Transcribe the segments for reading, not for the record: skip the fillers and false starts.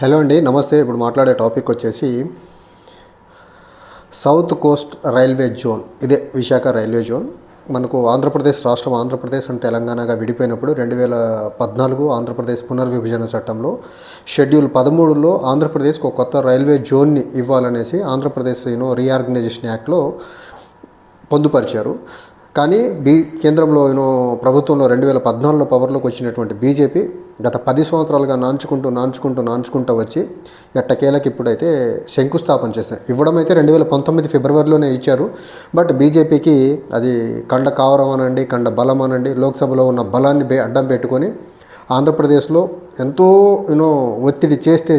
Hello అండి, నమస్తే. ఇప్పుడు మాట్లాడే టాపిక్ వచ్చేసి సౌత్ కోస్ట్ రైల్వే జోన్. ఇదే విశాఖ రైల్వే జోన్. మనకు ఆంధ్రప్రదేశ్ రాష్ట్రం ఆంధ్రప్రదేశ్ అండ్ తెలంగాణగా విడిపోయినప్పుడు 2014 ఆంధ్రప్రదేశ్ పునర్విభజన చట్టంలో షెడ్యూల్ 13లో ఆంధ్రప్రదేశ్కి ఒక కొత్త రైల్వే జోన్ని ఇవ్వాలనేసి ఆంధ్రప్రదేశ్ రీఆర్గనైజేషన్ యాక్ట్లో పొందుపరిచారు. కానీ కేంద్రంలో ప్రభుత్వంలో 2014లో పవర్లోకి వచ్చినటువంటి బీజేపీ గత 10 సంవత్సరాలుగా నాంచుకుంటూ వచ్చి ఎట్టకేలకి ఇప్పుడైతే శంకుస్థాపన చేశారు. ఇవ్వడం అయితే 2019 ఫిబ్రవరిలోనే ఇచ్చారు. బట్ బీజేపీకి అది కండ కావరం అనండి, కండ బలం అనండి, లోక్సభలో ఉన్న బలాన్ని అడ్డం పెట్టుకొని ఆంధ్రప్రదేశ్లో ఎంతో ఒత్తిడి చేస్తే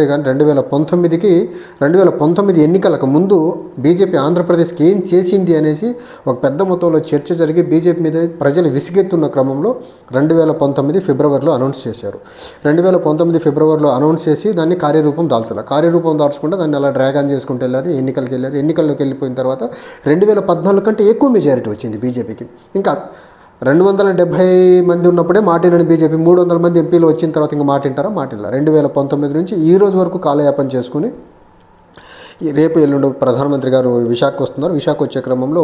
కానీ 2019 ఎన్నికలకు ముందు బీజేపీ ఆంధ్రప్రదేశ్కి ఏం చేసింది అనేసి ఒక పెద్ద మొత్తంలో చర్చ జరిగి బీజేపీ మీద ప్రజలు విసిగెత్తున్న క్రమంలో 2019 ఫిబ్రవరిలో అనౌన్స్ చేశారు. 2019 ఫిబ్రవరిలో అనౌన్స్ చేసి దాన్ని కార్యరూపం దాల్చకుండా దాన్ని అలా డ్రాగ్ ఆన్ చేసుకుంటూ వెళ్ళారు. ఎన్నికల్లోకి వెళ్ళిపోయిన తర్వాత 2014 కంటే ఎక్కువ మెజారిటీ వచ్చింది బీజేపీకి. ఇంకా 270 మంది ఉన్నప్పుడే మాటినని బీజేపీ 300 మంది ఎంపీలు వచ్చిన తర్వాత ఇంకా మాటింటారా? మాటిలా. 2019 నుంచి ఈ రోజు వరకు కాలయాపన చేసుకుని రేపు ఎల్లుండి ప్రధానమంత్రి గారు విశాఖకు వస్తున్నారు. విశాఖ వచ్చే క్రమంలో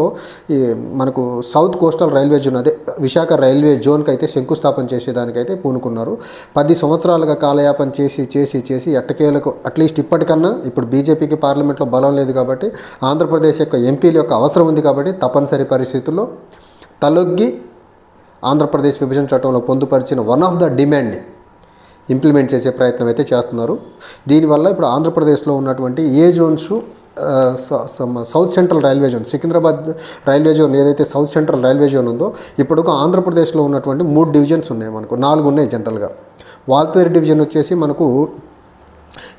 మనకు సౌత్ కోస్టల్ రైల్వే జోన్, అదే విశాఖ రైల్వే జోన్కి అయితే శంకుస్థాపన చేసేదానికైతే పూనుకున్నారు. 10 సంవత్సరాలుగా కాలయాపన చేసి ఎట్టకేలకు అట్లీస్ట్ ఇప్పటికన్నా ఇప్పుడు బీజేపీకి పార్లమెంట్లో బలం లేదు కాబట్టి, ఆంధ్రప్రదేశ్ యొక్క ఎంపీల యొక్క అవసరం ఉంది కాబట్టి తప్పనిసరి పరిస్థితుల్లో తలొగ్గి ఆంధ్రప్రదేశ్ విభజన చట్టంలో పొందుపరిచిన వన్ ఆఫ్ ద డిమాండ్ని ఇంప్లిమెంట్ చేసే ప్రయత్నం అయితే చేస్తున్నారు. దీనివల్ల ఇప్పుడు ఆంధ్రప్రదేశ్లో ఉన్నటువంటి ఏ zones, south central railway zone, Secunderabad railway zone ఏదైతే సౌత్ సెంట్రల్ రైల్వే జోన్ ఉందో, ఇప్పుడు ఆంధ్రప్రదేశ్లో ఉన్నటువంటి 3 డివిజన్స్ ఉన్నాయి. మనకు 4 ఉన్నాయి జనరల్గా. వాల్తేరు డివిజన్ వచ్చేసి మనకు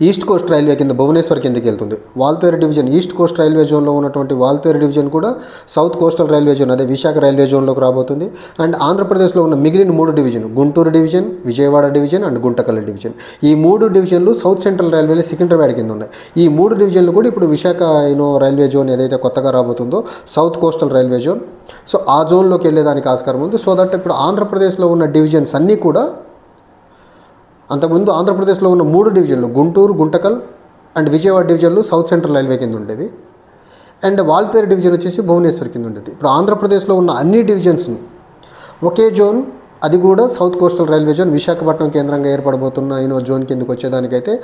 ఈస్ట్ కోస్ట్ రైల్వే కింద భువనేశ్వర్ కిందకి వెళ్తుంది. Waltair division east Coast railway జోన్లో ఉన్నటువంటి వాల్తేరు డివిజన్ కూడా సౌత్ కోస్టల్ రైల్వే జోన్, అదే విశాఖ రైల్వే జోన్లోకి రాబోతుంది. అండ్ ఆంధ్రప్రదేశ్లో ఉన్న మిగిలిన 3 division, Guntur division, Vijayawada division and Guntakal division, ఈ 3 డివిజన్లు సౌత్ సెంట్రల్ రైల్వేలో సికింద్రాబాద్ కింద ఉన్నాయి. ఈ 3 డివిజన్లు కూడా ఇప్పుడు విశాఖ రైల్వే జోన్ ఏదైతే కొత్తగా రాబోతుందో south coastal railway zone, so ఆ జోన్లోకి వెళ్ళేదానికి ఆస్కారం ఉంది. సో దట్ ఇప్పుడు ఆంధ్రప్రదేశ్లో ఉన్న డివిజన్స్ అన్నీ కూడా అంతకుముందు ఆంధ్రప్రదేశ్లో ఉన్న 3 డివిజన్లు గుంటూరు, గుంటకల్ అండ్ విజయవాడ డివిజన్లు సౌత్ సెంట్రల్ రైల్వే కింద ఉండేవి. అండ్ వాల్తేరు డివిజన్ వచ్చేసి భువనేశ్వర్ కింద ఉండేది. ఇప్పుడు ఆంధ్రప్రదేశ్లో ఉన్న అన్ని డివిజన్స్ని ఒకే జోన్, అది కూడా south coastal railway zone, Visakhapatnam కేంద్రంగా ఏర్పడబోతున్న జోన్ కిందకి వచ్చేదానికైతే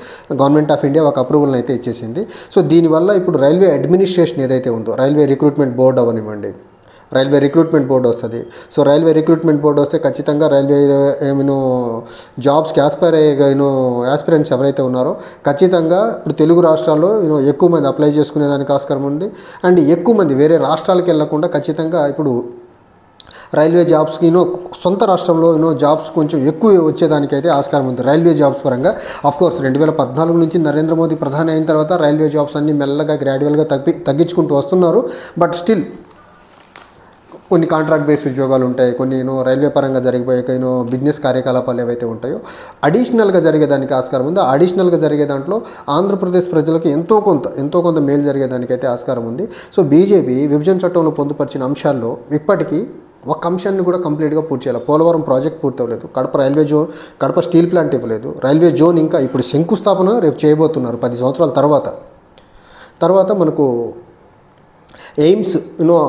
గవర్నమెంట్ ఆఫ్ ఇండియా ఒక అప్రూవల్ని అయితే ఇచ్చేసింది. సో దీనివల్ల ఇప్పుడు రైల్వే అడ్మినిస్ట్రేషన్ ఏదైతే ఉందో, రైల్వే రిక్రూట్మెంట్ బోర్డు అవనివ్వండి, రైల్వే రిక్రూట్మెంట్ బోర్డు వస్తుంది. సో రైల్వే రిక్రూట్మెంట్ బోర్డు వస్తే ఖచ్చితంగా రైల్వే జాబ్స్కి యాస్పిరెంట్స్ ఎవరైతే ఉన్నారో ఖచ్చితంగా ఇప్పుడు తెలుగు రాష్ట్రాల్లో ఎక్కువ మంది అప్లై చేసుకునేదానికి ఆస్కారం ఉంది. అండ్ ఎక్కువ మంది వేరే రాష్ట్రాలకు వెళ్లకుండా ఖచ్చితంగా ఇప్పుడు రైల్వే జాబ్స్కి సొంత రాష్ట్రంలో జాబ్స్ కొంచెం ఎక్కువ వచ్చేదానికైతే ఆస్కారం ఉంది రైల్వే జాబ్స్ పరంగా. ఆఫ్కోర్స్ 2014 నుంచి నరేంద్ర మోదీ ప్రధాని అయిన తర్వాత రైల్వే జాబ్స్ అన్నీ మెల్లగా గ్రాడ్యువల్గా తగ్గించుకుంటూ వస్తున్నారు. బట్ స్టిల్ కొన్ని కాంట్రాక్ట్ బేస్డ్ ఉద్యోగాలు ఉంటాయి, కొన్ని రైల్వే పరంగా జరిగిపోయే బిజినెస్ కార్యకలాపాలు ఏవైతే ఉంటాయో అడిషనల్గా జరిగేదానికి ఆస్కారం ఉంది. అడిషనల్గా జరిగే దాంట్లో ఆంధ్రప్రదేశ్ ప్రజలకు ఎంతో కొంత మేలు జరిగేదానికైతే ఆస్కారం ఉంది. సో బీజేపీ విభజన చట్టంలో పొందుపరిచిన అంశాల్లో ఇప్పటికీ ఒక అంశాన్ని కూడా కంప్లీట్గా పూర్తి చేయాలి. పోలవరం ప్రాజెక్ట్ పూర్తి అవ్వలేదు, కడప స్టీల్ ప్లాంట్ ఇవ్వలేదు, రైల్వే జోన్ ఇంకా ఇప్పుడు శంకుస్థాపన రేపు చేయబోతున్నారు 10 సంవత్సరాల తర్వాత మనకు ఎయిమ్స్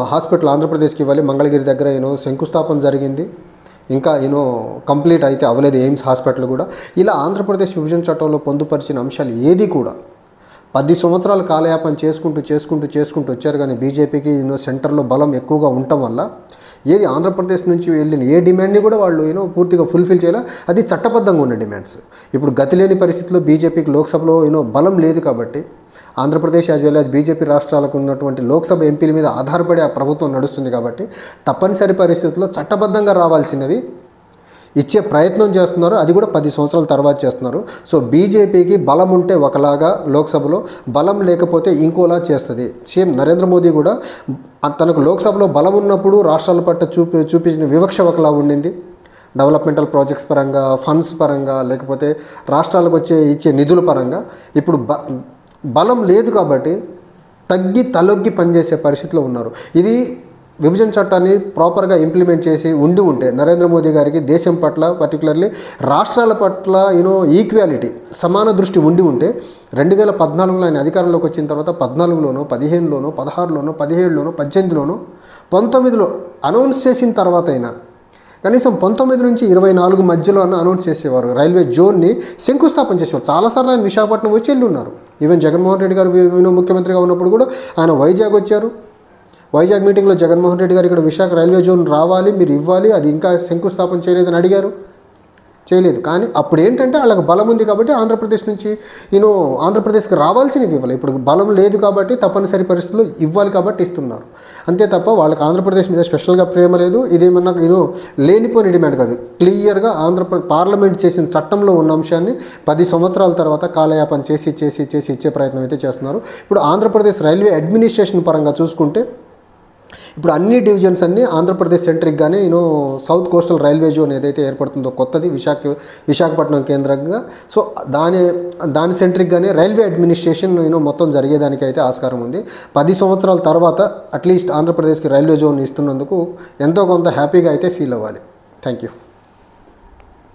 హాస్పిటల్ ఆంధ్రప్రదేశ్కి ఇవ్వాలి. మంగళగిరి దగ్గర శంకుస్థాపన జరిగింది, ఇంకా కంప్లీట్ అయితే అవ్వలేదు ఎయిమ్స్ హాస్పిటల్ కూడా. ఇలా ఆంధ్రప్రదేశ్ విభజన చట్టంలో పొందుపరిచిన అంశాలు ఏది కూడా 10 సంవత్సరాల కాలయాపన చేసుకుంటూ వచ్చారు. కానీ బీజేపీకి సెంటర్లో బలం ఎక్కువగా ఉండటం వల్ల ఏది ఆంధ్రప్రదేశ్ నుంచి వెళ్ళిన ఏ డిమాండ్ని కూడా వాళ్ళు పూర్తిగా ఫుల్ఫిల్ చేయాలి. అది చట్టబద్ధంగా ఉన్న డిమాండ్స్. ఇప్పుడు గతి లేని పరిస్థితుల్లో బీజేపీకి లోక్సభలో బలం లేదు కాబట్టి Andhra Pradesh as well as BJP రాష్ట్రాలకు ఉన్నటువంటి లోక్సభ ఎంపీల మీద ఆధారపడి ఆ ప్రభుత్వం నడుస్తుంది కాబట్టి తప్పనిసరి పరిస్థితుల్లో చట్టబద్ధంగా రావాల్సినవి ఇచ్చే ప్రయత్నం చేస్తున్నారు. అది కూడా 10 సంవత్సరాల తర్వాత చేస్తున్నారు. సో బీజేపీకి బలం ఉంటే ఒకలాగా లోక్సభలో, బలం లేకపోతే ఇంకోలా చేస్తుంది. సేమ్ నరేంద్ర మోదీ కూడా తనకు లోక్సభలో బలం ఉన్నప్పుడు రాష్ట్రాల పట్ల చూపించిన వివక్ష ఒకలా ఉండింది. డెవలప్మెంటల్ ప్రాజెక్ట్స్ పరంగా, ఫండ్స్ పరంగా, లేకపోతే రాష్ట్రాలకు ఇచ్చే నిధుల పరంగా. ఇప్పుడు బలం లేదు కాబట్టి తలొగ్గి పనిచేసే పరిస్థితిలో ఉన్నారు. ఇది విభజన చట్టాన్ని ప్రాపర్గా ఇంప్లిమెంట్ చేసి ఉంటే నరేంద్ర మోదీ గారికి దేశం పట్ల పర్టికులర్లీ రాష్ట్రాల పట్ల ఈక్వాలిటీ సమాన దృష్టి ఉంటే 2014లో ఆయన అధికారంలోకి వచ్చిన తర్వాత 14లోనో 15లోనో 16లోనో 17లోనో 18లోనో 19లో అనౌన్స్ చేసిన తర్వాత అయినా కనీసం 19 నుంచి 24 మధ్యలో అనౌన్స్ చేసేవారు. రైల్వే జోన్ని శంకుస్థాపన చేసేవారు. చాలాసార్లు ఆయన విశాఖపట్నం వచ్చి వెళ్ళి ఉన్నారు. ఈవెన్ జగన్మోహన్ రెడ్డి గారు ముఖ్యమంత్రిగా ఉన్నప్పుడు కూడా ఆయన వైజాగ్ వచ్చారు. వైజాగ్ మీటింగ్లో జగన్మోహన్ రెడ్డి గారు ఇక్కడ విశాఖ రైల్వే జోన్ రావాలి, మీరు ఇవ్వాలి, అది ఇంకా శంకుస్థాపన చేయలేదని అడిగారు, చేయలేదు. కానీ అప్పుడు ఏంటంటే వాళ్ళకి బలం ఉంది కాబట్టి ఆంధ్రప్రదేశ్ నుంచి ఆంధ్రప్రదేశ్కి రావాల్సినవి ఇవ్వాలి. ఇప్పుడు బలం లేదు కాబట్టి తప్పనిసరి పరిస్థితుల్లో ఇవ్వాలి కాబట్టి ఇస్తున్నారు. అంతే తప్ప వాళ్ళకి ఆంధ్రప్రదేశ్ మీద స్పెషల్గా ప్రేమ లేదు. ఇదేమన్నా లేనిపోని డిమాండ్ కాదు. క్లియర్గా పార్లమెంట్ చేసిన చట్టంలో ఉన్న అంశాన్ని 10 సంవత్సరాల తర్వాత కాలయాపన చేసి ఇచ్చే ప్రయత్నం అయితే చేస్తున్నారు. ఇప్పుడు ఆంధ్రప్రదేశ్ రైల్వే అడ్మినిస్ట్రేషన్ పరంగా చూసుకుంటే ఇప్పుడు అన్ని డివిజన్స్ అన్నీ ఆంధ్రప్రదేశ్ సెంట్రిక్గానే సౌత్ కోస్టల్ రైల్వే జోన్ ఏదైతే ఏర్పడుతుందో కొత్తది విశాఖపట్నం కేంద్రంగా, సో దాని సెంట్రిక్గానే రైల్వే అడ్మినిస్ట్రేషన్ మొత్తం జరిగేదానికి అయితే ఆస్కారం ఉంది. 10 సంవత్సరాల తర్వాత అట్లీస్ట్ ఆంధ్రప్రదేశ్కి రైల్వే జోన్ ఇస్తున్నందుకు ఎంతో కొంత హ్యాపీగా అయితే ఫీల్ అవ్వాలి. Thank you.